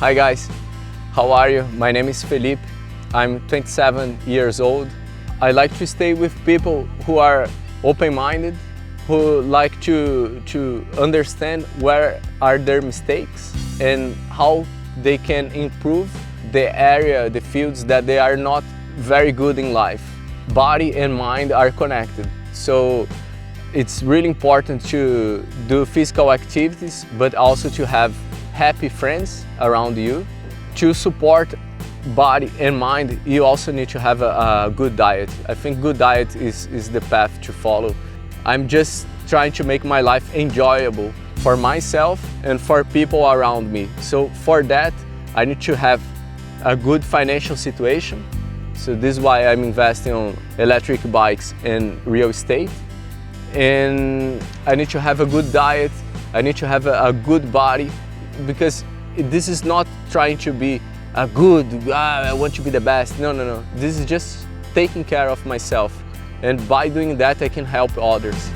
Hi guys, how are you? My name is Felipe. I'm 27 years old. I like to stay with people who are open-minded, who like to understand where are their mistakes and how they can improve the area, the fields that they are not very good in life. Body and mind are connected. So it's really important to do physical activities, but also to have happy friends around you. To support body and mind, you also need to have a good diet. I think good diet is the path to follow. I'm just trying to make my life enjoyable for myself and for people around me. So for that, I need to have a good financial situation. So this is why I'm investing on electric bikes and real estate. And I need to have a good diet. I need to have a good body, because this is not trying to be a good, I want to be the best. No. This is just taking care of myself. And by doing that, I can help others.